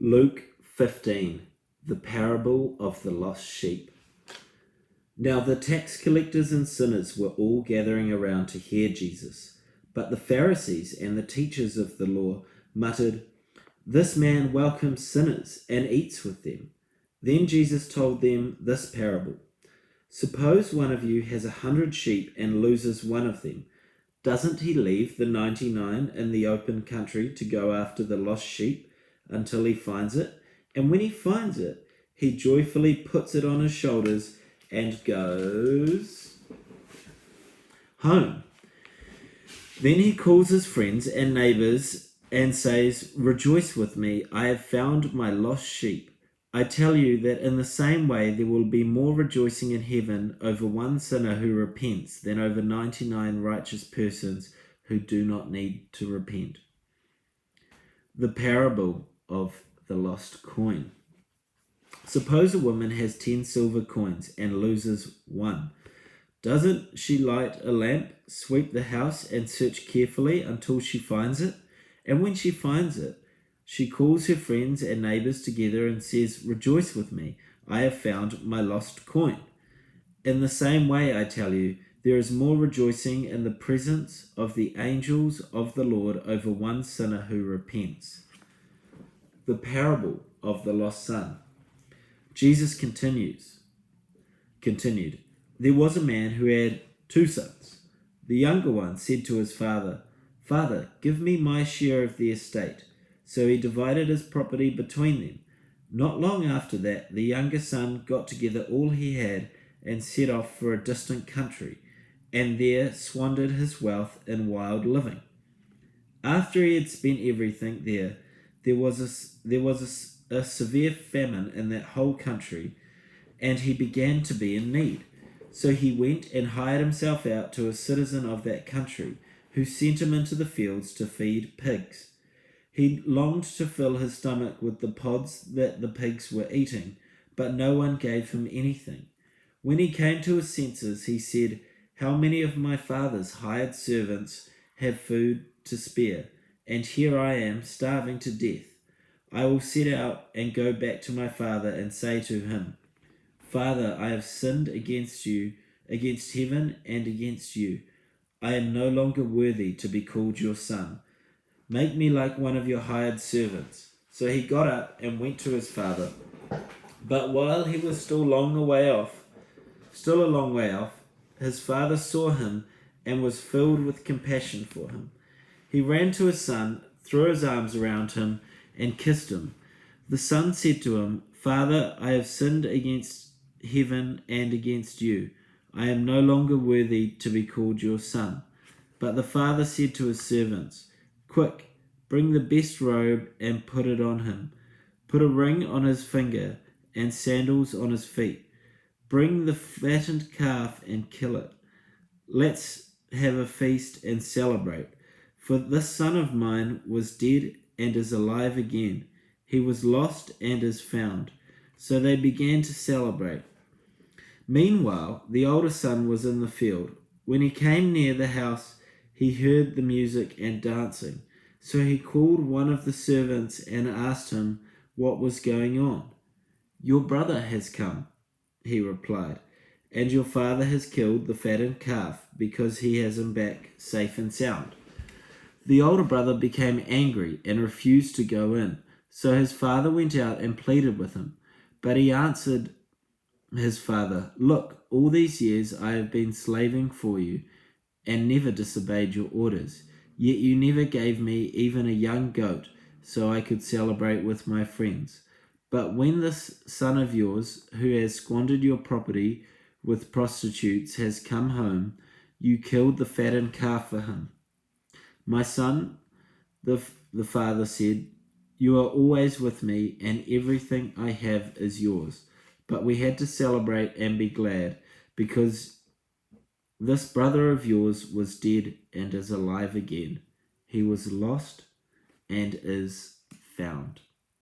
Luke 15, the parable of the lost sheep. Now the tax collectors and sinners were all gathering around to hear Jesus, but the Pharisees and the teachers of the law muttered, "This man welcomes sinners and eats with them." Then Jesus told them this parable. Suppose one of you has 100 sheep and loses one of them. Doesn't he leave the 99 in the open country to go after the lost sheep until he finds it? And when he finds it, he joyfully puts it on his shoulders and goes home. Then he calls his friends and neighbors and says, "Rejoice with me, I have found my lost sheep." I tell you that in the same way there will be more rejoicing in heaven over one sinner who repents than over 99 righteous persons who do not need to repent. The parable of the lost coin. Suppose a woman has 10 silver coins and loses one. Doesn't she light a lamp, sweep the house, and search carefully until she finds it? And when she finds it, she calls her friends and neighbors together and says, "Rejoice with me, I have found my lost coin." In the same way, I tell you, there is more rejoicing in the presence of the angels of the Lord over one sinner who repents. The parable of the lost son. Jesus continued, "There was a man who had 2 sons. The younger one said to his father, 'Father, give me my share of the estate.' So he divided his property between them. Not long after that, the younger son got together all he had and set off for a distant country, and there squandered his wealth in wild living. After he had spent everything there was a severe famine in that whole country, and he began to be in need. So he went and hired himself out to a citizen of that country, who sent him into the fields to feed pigs. He longed to fill his stomach with the pods that the pigs were eating, but no one gave him anything. When he came to his senses, he said, 'How many of my father's hired servants have food to spare, and here I am starving to death. I will set out and go back to my father and say to him, Father, I have sinned against you, against heaven and against you. I am no longer worthy to be called your son. Make me like one of your hired servants.' So he got up and went to his father. But while he was still a long way off, his father saw him and was filled with compassion for him. He ran to his son, threw his arms around him, and kissed him. The son said to him, 'Father, I have sinned against heaven and against you. I am no longer worthy to be called your son.' But the father said to his servants, 'Quick, bring the best robe and put it on him. Put a ring on his finger and sandals on his feet. Bring the fattened calf and kill it. Let's have a feast and celebrate. For this son of mine was dead and is alive again. He was lost and is found.' So they began to celebrate. Meanwhile, the older son was in the field. When he came near the house, he heard the music and dancing. So he called one of the servants and asked him what was going on. 'Your brother has come,' he replied, 'and your father has killed the fattened calf because he has him back safe and sound.' The older brother became angry and refused to go in. So his father went out and pleaded with him. But he answered his father, 'Look, all these years I have been slaving for you and never disobeyed your orders. Yet you never gave me even a young goat so I could celebrate with my friends. But when this son of yours, who has squandered your property with prostitutes, has come home, you killed the fattened calf for him.' 'My son,' the father said, 'you are always with me, and everything I have is yours. But we had to celebrate and be glad, because this brother of yours was dead and is alive again. He was lost and is found.'"